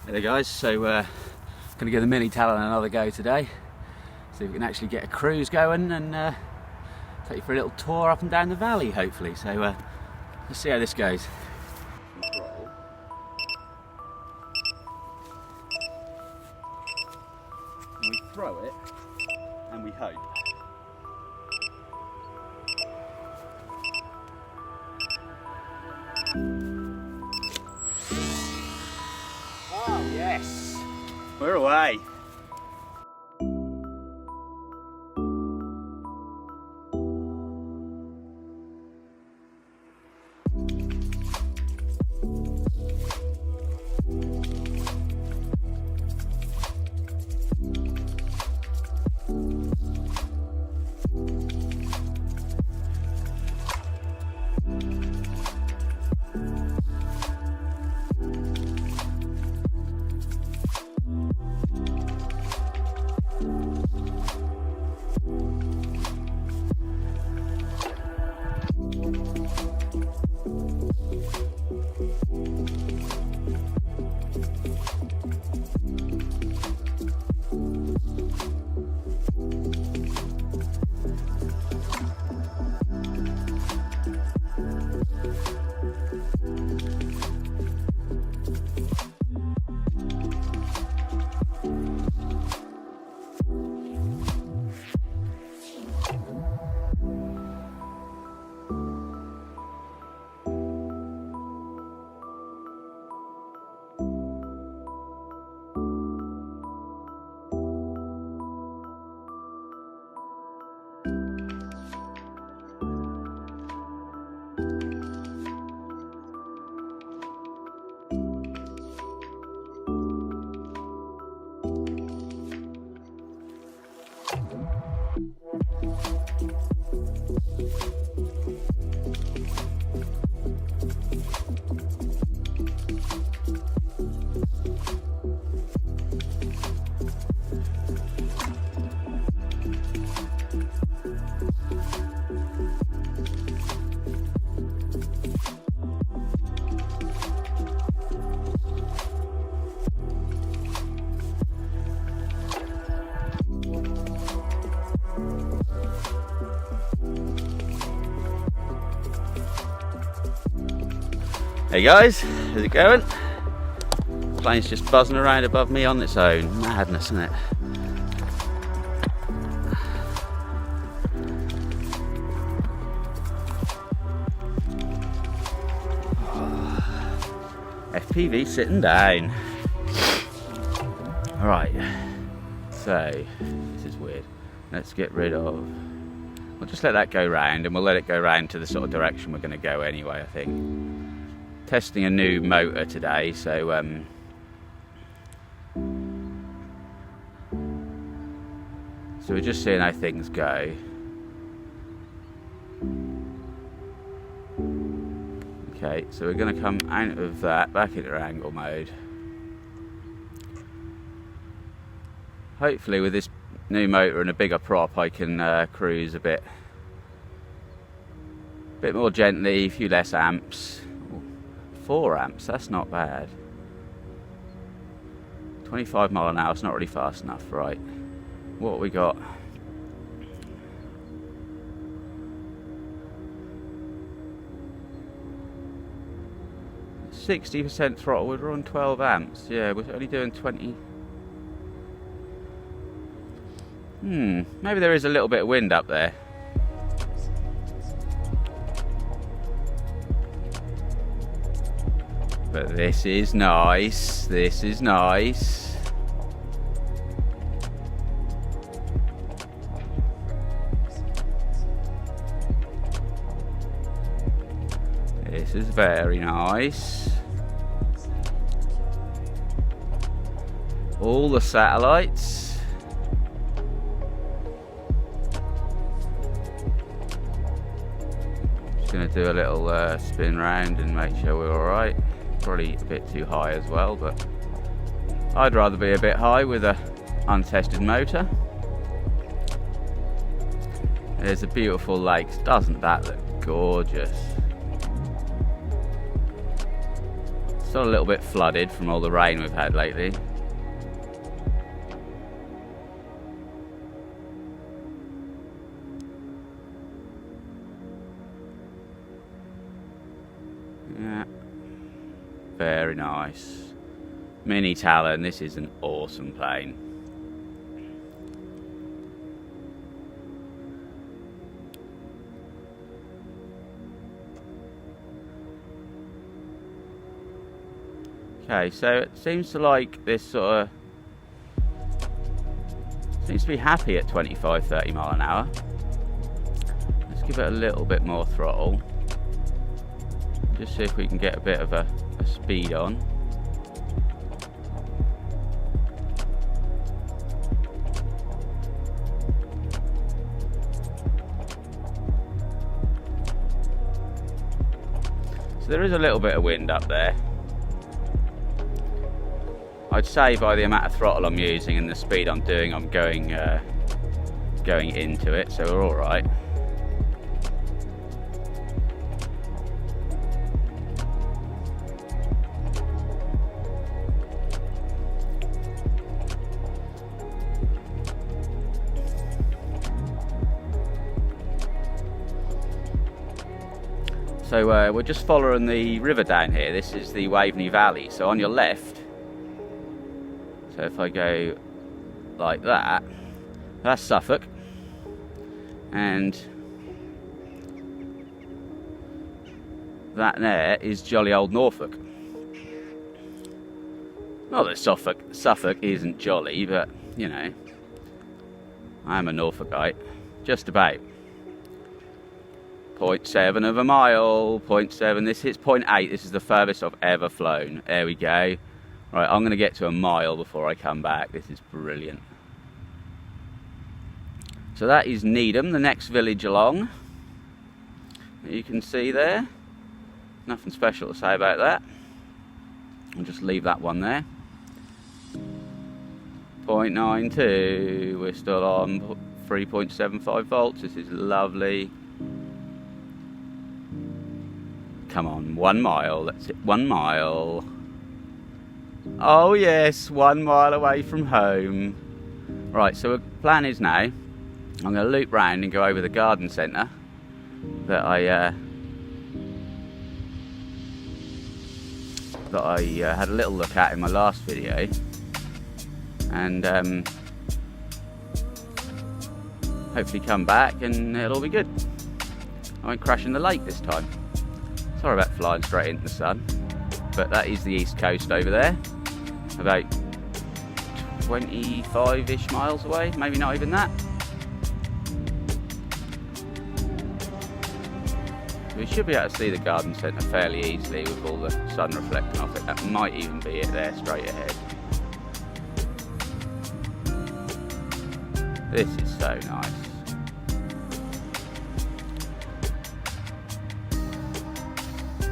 Hey there guys, so going to give the Mini Talon another go today. See if we can actually get a cruise going and take you for a little tour up and down the valley hopefully. So let's see how this goes. And we throw it and we hope. Oh yes, we're away. Hey guys, how's it going? Plane's just buzzing around above me on its own. Madness, isn't it? FPV sitting down. Alright, so this is weird. Let's get rid of. We'll just let that go round and we'll let it go round to the sort of direction we're going to go anyway, I think. Testing a new motor today, so we're just seeing how things go. Okay, so we're going to come out of that back into angle mode. Hopefully with this new motor and a bigger prop I can cruise a bit more gently, a few less amps. 4 amps, that's not bad. 25 mile an hour, it's not really fast enough, right? What we got? %60 throttle, we're on 12 amps. Yeah, we're only doing 20. Maybe there is a little bit of wind up there. But this is nice, this is nice. This is very nice. All the satellites. Just going to do a little spin round and make sure we're alright. Probably a bit too high as well, but I'd rather be a bit high with a untested motor. There's a beautiful lake. Doesn't that look gorgeous? Still a little bit flooded from all the rain we've had lately. Yeah, very nice. Mini Talon, this is an awesome plane. Okay, so it seems to like this sort of, seems to be happy at 25-30 mile an hour. Let's give it a little bit more throttle. Just see if we can get a bit of a speed on. So there is a little bit of wind up there. I'd say by the amount of throttle I'm using and the speed I'm doing, I'm going into it, so we're all right. So we're just following the river down here. This is the Waveney Valley. So on your left, so if I go like that, that's Suffolk, and that there is jolly old Norfolk. Not that Suffolk isn't jolly, but you know, I am a Norfolkite, just about. 0.7 of a mile, 0.7, this hits 0.8, this is the furthest I've ever flown. There we go. Right, I'm going to get to a mile before I come back. This is brilliant. So that is Needham, the next village along. You can see there. Nothing special to say about that. I'll just leave that one there. 0.92, we're still on 3.75 volts. This is lovely. Come on, 1 mile, that's it, 1 mile. Oh yes, 1 mile away from home. Right, so the plan is now, I'm going to loop round and go over the garden centre that I had a little look at in my last video, and hopefully come back and it'll all be good. I won't crash in the lake this time. Sorry about flying straight into the sun, but that is the east coast over there, about 25-ish miles away, maybe not even that. We should be able to see the garden centre fairly easily with all the sun reflecting off it. That might even be it there straight ahead. This is so nice.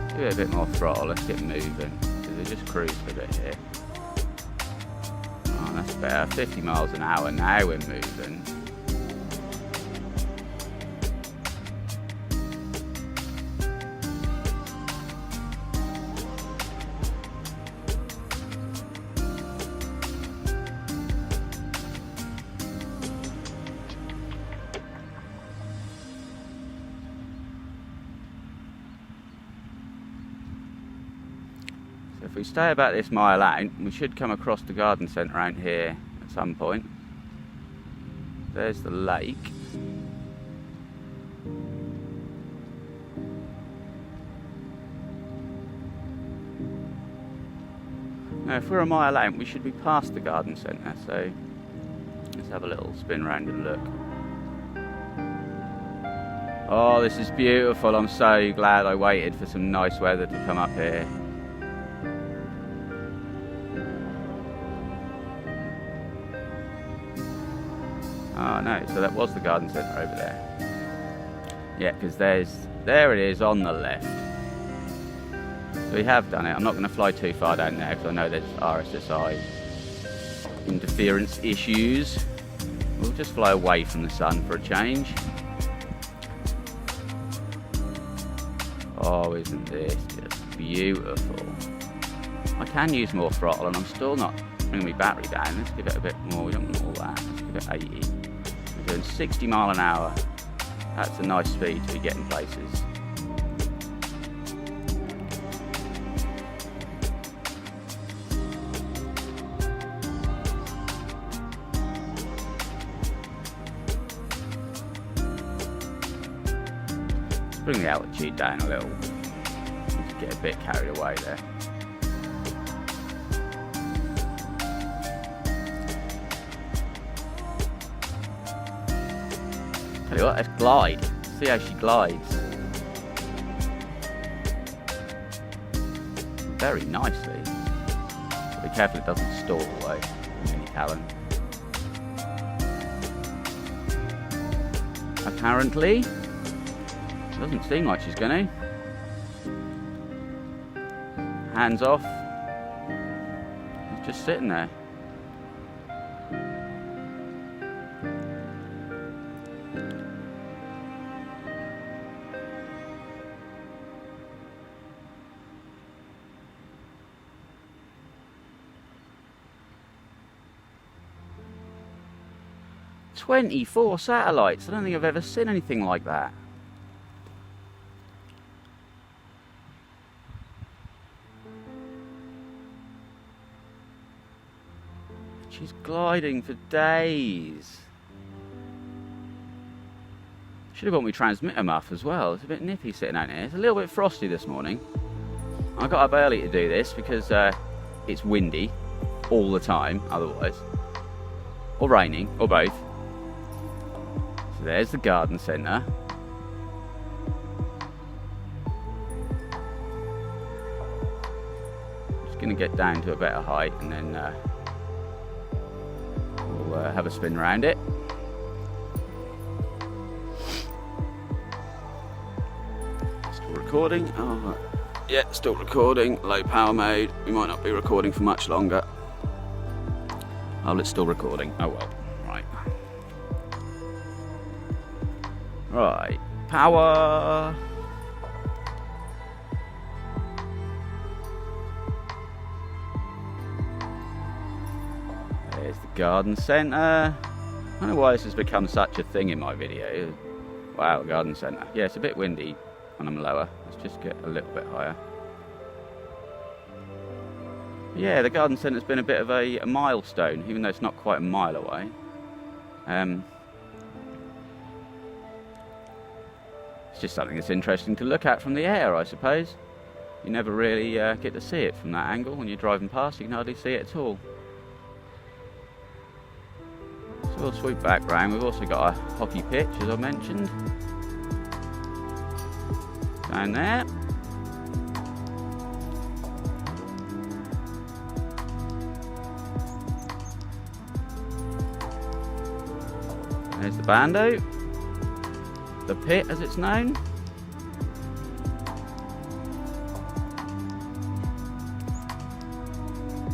Give it a bit more throttle, let's get moving, because we just cruised a bit here. Oh, that's better, 50 miles an hour, now we're moving. So if we stay about this mile out, we should come across the garden centre around here at some point. There's the lake. Now if we're a mile out, we should be past the garden centre, so let's have a little spin round and look. Oh, this is beautiful. I'm so glad I waited for some nice weather to come up here. Oh no, so that was the garden centre over there. Yeah, because there it is on the left. So we have done it. I'm not going to fly too far down there because I know there's RSSI interference issues. We'll just fly away from the sun for a change. Oh, isn't this just beautiful? I can use more throttle and I'm still not bringing my battery down. Let's give it a bit more. We don't want all that. Let's give it 80. We're doing 60 mile an hour. That's a nice speed to be getting places. Let's bring the altitude down a little. Just get a bit carried away there. Tell you what, let's glide. See how she glides. Very nicely. But be careful it doesn't stall though. Mini Talon. Apparently, doesn't seem like she's going to. Hands off. It's just sitting there. "24 satellites. I don't think I've ever seen anything like that. She's gliding for days. Should have got my transmitter muff as well. It's a bit nippy sitting out here. It's a little bit frosty this morning. I got up early to do this because it's windy all the time otherwise. Or raining, or both. So there's the garden centre. Just going to get down to a better height and then we'll have a spin around it. Still recording? Oh, yeah, still recording. Low power mode. We might not be recording for much longer. Oh, it's still recording. Oh well. Right. Right. Power. There's the garden centre. I don't know why this has become such a thing in my video. Wow, garden centre. Yeah, it's a bit windy when I'm lower. Let's just get a little bit higher. Yeah, the garden centre's been a bit of a milestone, even though it's not quite a mile away. It's just something that's interesting to look at from the air, I suppose. You never really get to see it from that angle. When you're driving past, you can hardly see it at all. So we'll sweep back round. We've also got a hockey pitch, as I mentioned. Down there. There's the bando, the pit as it's known.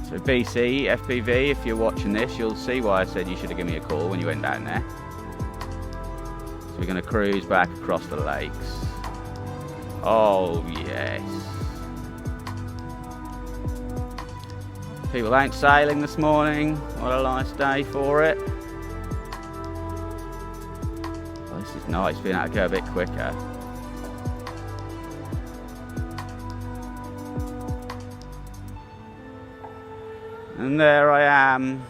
So BC, FPV, if you're watching this, you'll see why I said you should have given me a call when you went down there. So we're going to cruise back across the lakes. Oh yes. People out sailing this morning. What a nice day for it. This is nice, being able to go a bit quicker. And there I am.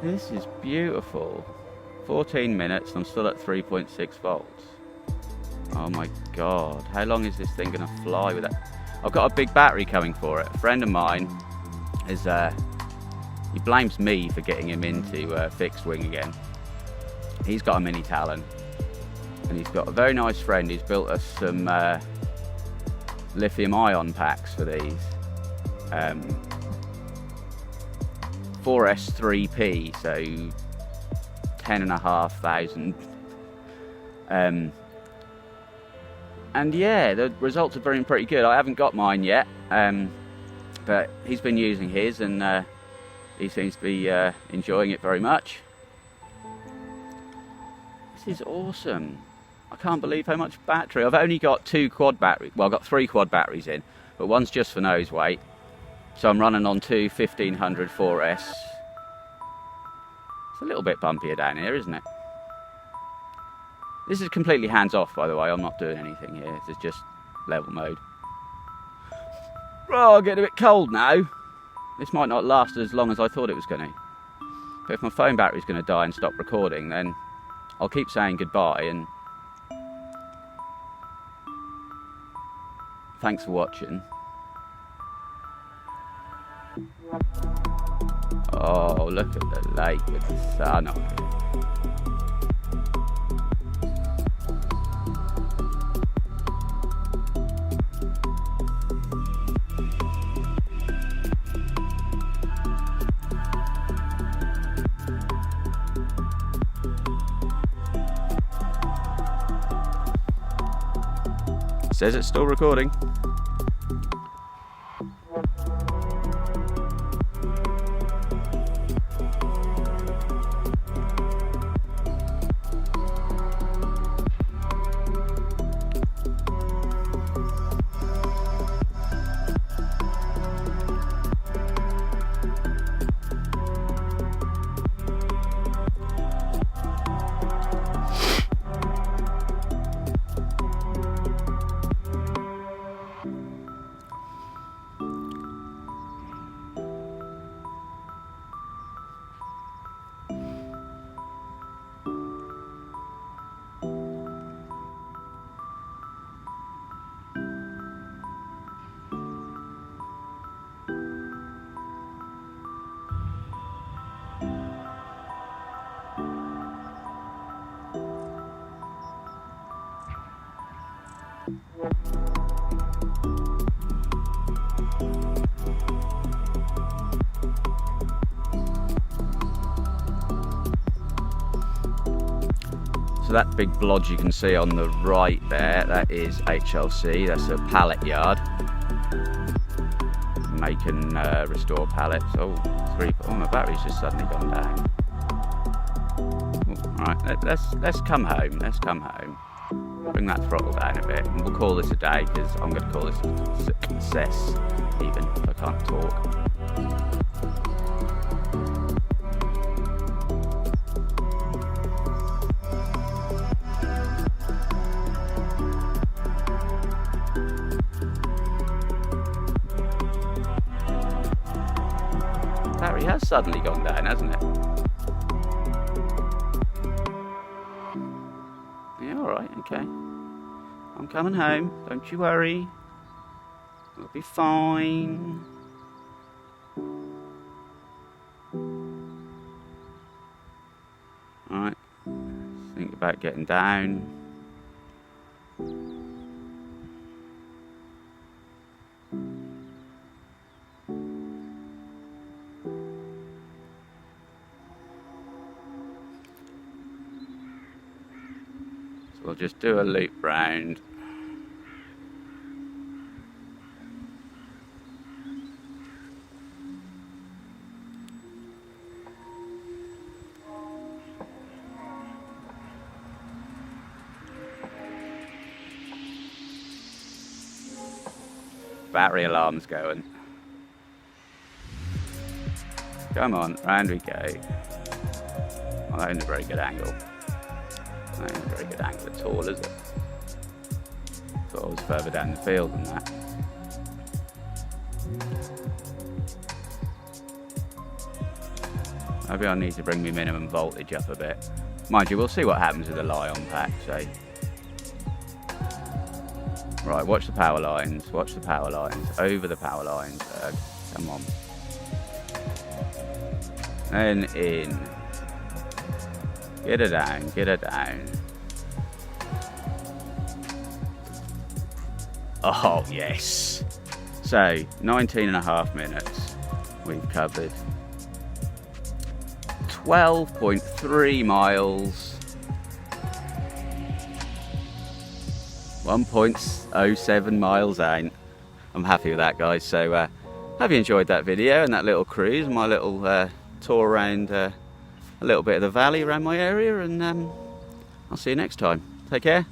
This is beautiful. 14 minutes and I'm still at 3.6 volts. Oh my god, how long is this thing gonna fly with that? I've got a big battery coming for it. A friend of mine is, he blames me for getting him into fixed wing again. He's got a Mini Talon and he's got a very nice friend who's built us some lithium ion packs for these. 4S3P, so 10,500 And yeah, the results are very pretty good. I haven't got mine yet, but he's been using his, and he seems to be enjoying it very much. This is awesome. I can't believe how much battery. I've only got 2 quad batteries. Well, I've got 3 quad batteries in, but one's just for nose weight. So I'm running on 2 1500 4S. It's a little bit bumpier down here, isn't it? This is completely hands off, by the way. I'm not doing anything here. This is just level mode. Oh, I'm getting a bit cold now. This might not last as long as I thought it was going to. But if my phone battery's going to die and stop recording, then I'll keep saying goodbye, and thanks for watching. Oh, look at the lake with the sun on it. Says it's still recording. So that big blodge you can see on the right there, that is HLC, that's a pallet yard. Making restore pallets. Oh, my battery's just suddenly gone down. Alright, let's come home, Bring that throttle down a bit, and we'll call this a day, because I'm going to call this a success, even if I can't talk. Battery has suddenly gone down, hasn't it? Yeah, alright, okay. I'm coming home, don't you worry. We'll be fine. Alright, think about getting down. We'll just do a loop round. Battery alarm's going. Come on, round we go. Well, that ain't a very good angle. That ain't a very good angle at all, is it? Thought I was further down the field than that. Maybe I need to bring my minimum voltage up a bit. Mind you, we'll see what happens with the Lion pack, so. Right, watch the power lines, over the power lines, come on. And in. Get her down. Oh, yes. So, 19.5 minutes. We've covered 12.3 miles. 1.07 miles out. I'm happy with that, guys. So have you enjoyed that video and that little cruise, my little tour around a little bit of the valley around my area, and I'll see you next time. Take care.